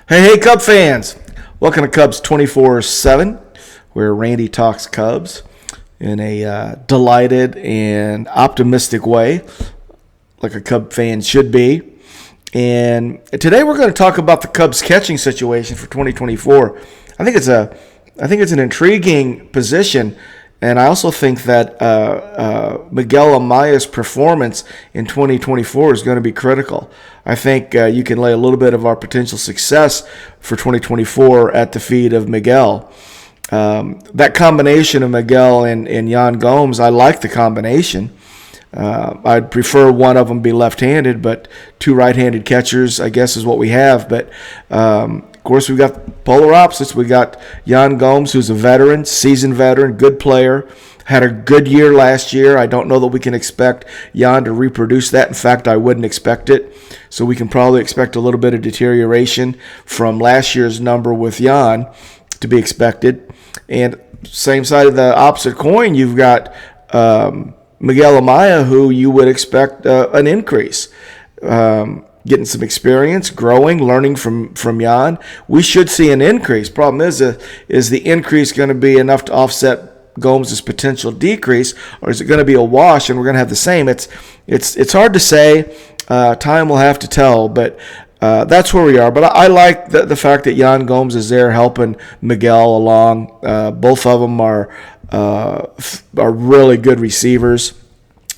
Hey, Cub fans! Welcome to Cubs 24/7, where Randy talks Cubs in a delighted and optimistic way, like a Cub fan should be. And today we're going to talk about the Cubs catching situation for 2024. I think it's an intriguing position, and I also think that Miguel Amaya's performance in 2024 is going to be critical. I think you can lay a little bit of our potential success for 2024 at the feet of Miguel. That combination of Miguel and Yan Gomes, I like the combination. I'd prefer one of them be left-handed, but two right-handed catchers, I guess, is what we have. But, of course, we've got polar opposites. We got Yan Gomes, who's a veteran, seasoned veteran, good player, had a good year last year. I don't know that we can expect Yan to reproduce that. In fact, I wouldn't expect it. So we can probably expect a little bit of deterioration from last year's number with Yan to be expected. And same side of the opposite coin, you've got Miguel Amaya, who you would expect an increase. Getting some experience, growing, learning from Yan. We should see an increase. Problem is the increase going to be enough to offset Gomes' potential decrease, or is it going to be a wash and we're going to have the same? It's hard to say. Time will have to tell, but that's where we are. But I like the fact that Yan Gomes is there helping Miguel along. Both of them are really good receivers.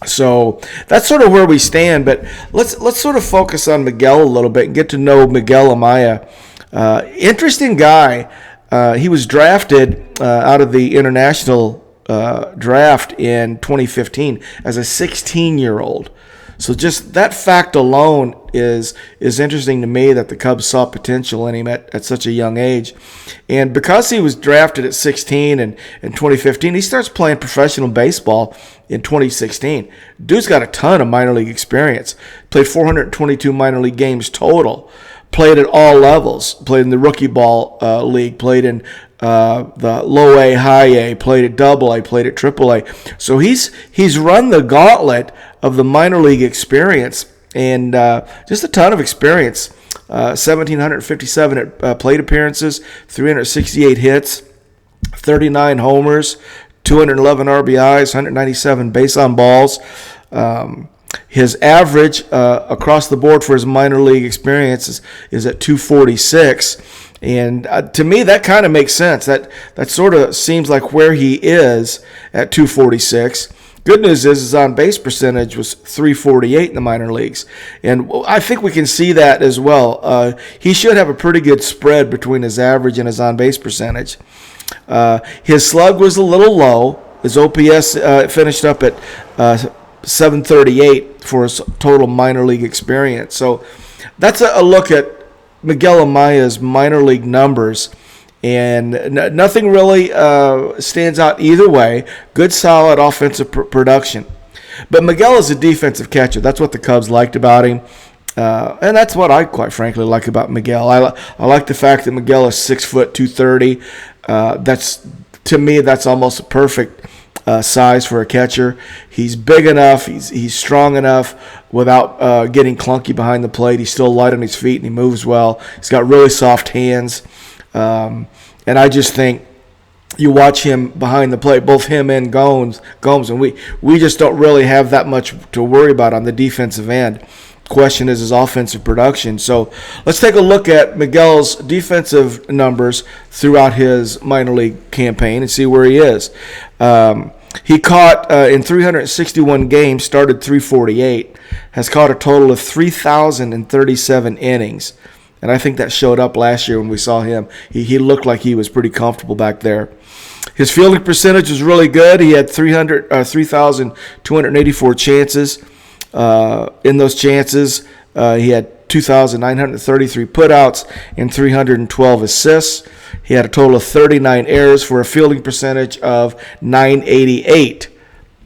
So that's sort of where we stand. But let's sort of focus on Miguel a little bit and get to know Miguel Amaya. Interesting guy. He was drafted out of the international draft in 2015 as a 16-year-old. So just that fact alone is interesting to me, that the Cubs saw potential in him at such a young age. And because he was drafted at 16 and in 2015, he starts playing professional baseball in 2016. Dude's got a ton of minor league experience. Played 422 minor league games total. Played at all levels. Played in the rookie ball league. Played in the low A, high A. Played at double A. Played at triple A. So he's run the gauntlet of the minor league experience, and just a ton of experience. 1,757 plate appearances, 368 hits, 39 homers, 211 RBIs, 197 base on balls. His average across the board for his minor league experience is at 246. And to me, that kind of makes sense. That sort of seems like where he is at 246. Good news is his on-base percentage was 348 in the minor leagues. And I think we can see that as well. He should have a pretty good spread between his average and his on-base percentage. His slug was a little low. His OPS finished up at 738 for his total minor league experience. So that's a look at Miguel Amaya's minor league numbers. And nothing really stands out either way. Good, solid offensive production. But Miguel is a defensive catcher. That's what the Cubs liked about him. And that's what I, quite frankly, like about Miguel. I like the fact that Miguel is 6 foot 230. To me, that's almost a perfect size for a catcher. He's big enough. He's strong enough without getting clunky behind the plate. He's still light on his feet and he moves well. He's got really soft hands. And I just think you watch him behind the plate, both him and Gomes, and we just don't really have that much to worry about on the defensive end. Question is his offensive production. So let's take a look at Miguel's defensive numbers throughout his minor league campaign and see where he is. He caught in 361 games, started 348, has caught a total of 3,037 innings. And I think that showed up last year when we saw him. He looked like he was pretty comfortable back there. His fielding percentage was really good. He had 3,284 chances. In those chances, he had 2,933 putouts and 312 assists. He had a total of 39 errors for a fielding percentage of 988.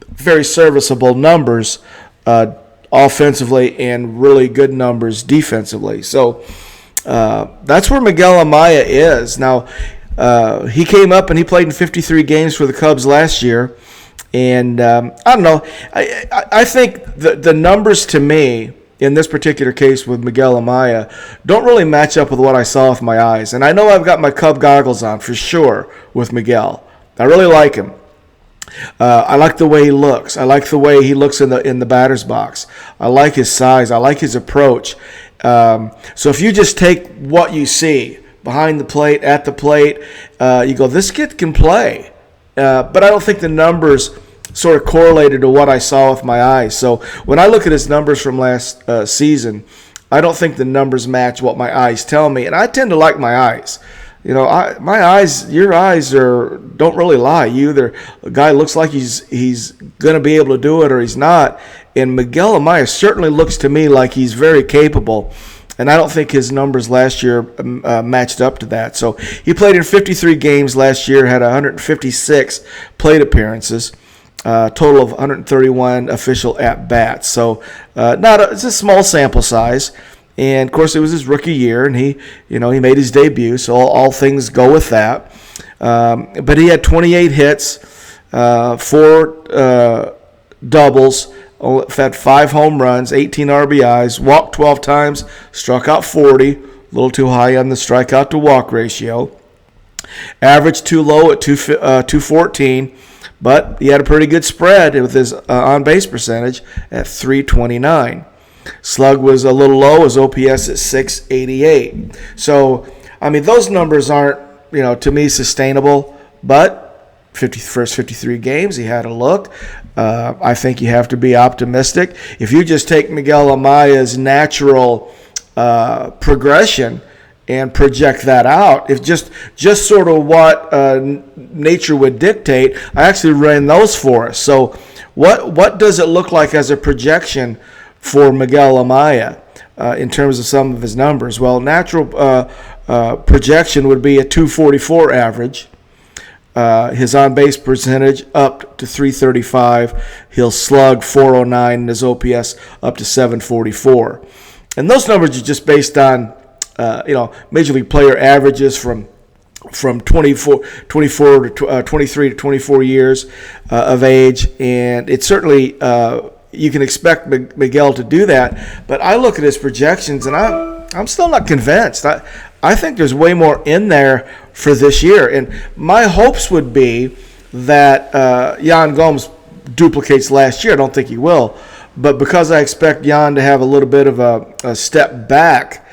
Very serviceable numbers offensively and really good numbers defensively. So that's where Miguel Amaya is. Now, he came up and he played in 53 games for the Cubs last year. And I don't know. I think the numbers to me in this particular case with Miguel Amaya, don't really match up with what I saw with my eyes. And I know I've got my Cub goggles on for sure with Miguel. I really like him. I like the way he looks. I like the way he looks in the batter's box. I like his size. I like his approach. So if you just take what you see behind the plate, at the plate, you go, this kid can play. But I don't think the numbers sort of correlated to what I saw with my eyes. So when I look at his numbers from last season, I don't think the numbers match what my eyes tell me. And I tend to like my eyes. You know, my eyes, your eyes don't really lie. Either a guy looks like he's going to be able to do it or he's not. And Miguel Amaya certainly looks to me like he's very capable. And I don't think his numbers last year matched up to that. So he played in 53 games last year, had 156 plate appearances, total of 131 official at-bats. So it's a small sample size. And, of course, it was his rookie year, and he made his debut, so all things go with that. But he had 28 hits, 4 doubles, had 5 home runs, 18 RBIs, walked 12 times, struck out 40, a little too high on the strikeout to walk ratio. Average too low at 214, but he had a pretty good spread with his on-base percentage at 329. Slug was a little low, his OPS at 688. So, I mean, those numbers aren't, to me sustainable, but first 53 games, he had a look. I think you have to be optimistic. If you just take Miguel Amaya's natural progression and project that out, if just sort of what nature would dictate, I actually ran those for us. So what does it look like as a projection for Miguel Amaya in terms of some of his numbers? Well, natural projection would be a 244 average. His on-base percentage up to 335. He'll slug 409 and his OPS up to 744. And those numbers are just based on, Major League player averages from 23 to 24 years of age. And it's certainly you can expect Miguel to do that, but I look at his projections and I'm still not convinced. I think there's way more in there for this year, and my hopes would be that Yan Gomes duplicates last year. I don't think he will, but because I expect Yan to have a little bit of a step back,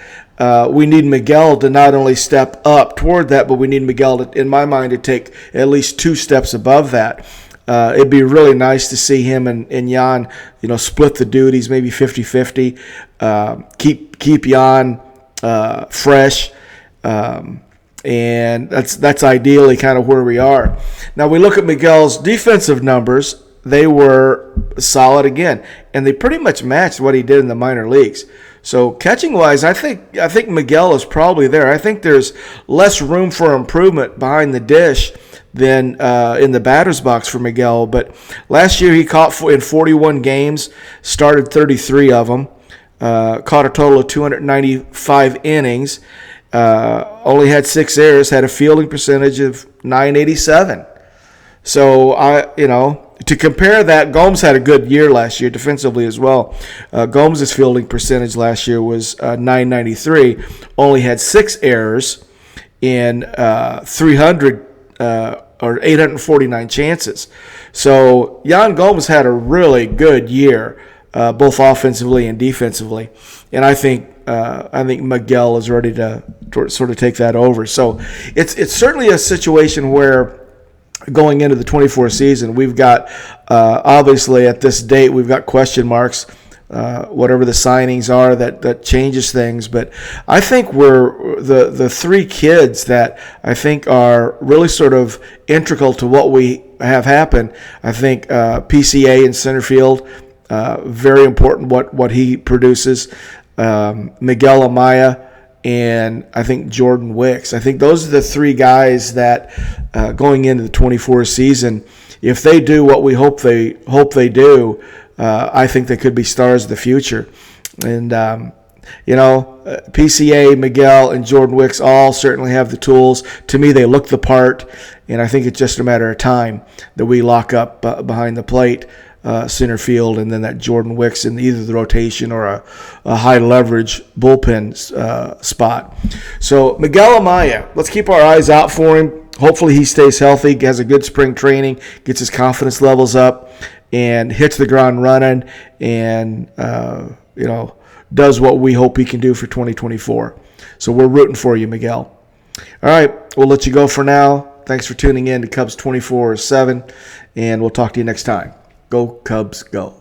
we need Miguel to not only step up toward that, but we need Miguel to, in my mind, to take at least 2 steps above that. It'd be really nice to see him and Yan, split the duties, maybe 50-50. Keep Yan fresh, and that's ideally kind of where we are. Now we look at Miguel's defensive numbers; they were solid again, and they pretty much matched what he did in the minor leagues. So catching wise, I think Miguel is probably there. I think there's less room for improvement behind the dish than in the batter's box for Miguel. But last year he caught in 41 games, started 33 of them, caught a total of 295 innings, only had 6 errors, had a fielding percentage of .987. So to compare that, Gomes had a good year last year defensively as well. Gomes' fielding percentage last year was .993, only had 6 errors in 300 or 849 chances. So Yan Gomes had a really good year, both offensively and defensively, and I think Miguel is ready to sort of take that over. So it's certainly a situation where going into the 24 season, we've got obviously at this date we've got question marks. Whatever the signings are, that changes things. But I think we're the 3 kids that I think are really sort of integral to what we have happen. I think PCA in center field, very important what he produces. Miguel Amaya, and I think Jordan Wicks. I think those are the 3 guys that going into the 24 season, if they do what we hope they do, I think they could be stars of the future. And, PCA, Miguel, and Jordan Wicks all certainly have the tools. To me, they look the part, and I think it's just a matter of time that we lock up behind the plate center field, and then that Jordan Wicks in either the rotation or a high leverage bullpen spot. So Miguel Amaya, let's keep our eyes out for him. Hopefully he stays healthy, has a good spring training, gets his confidence levels up, and hits the ground running, and does what we hope he can do for 2024. So we're rooting for you, Miguel. All right, we'll let you go for now. Thanks for tuning in to Cubs 24/7, and we'll talk to you next time. Go Cubs, go.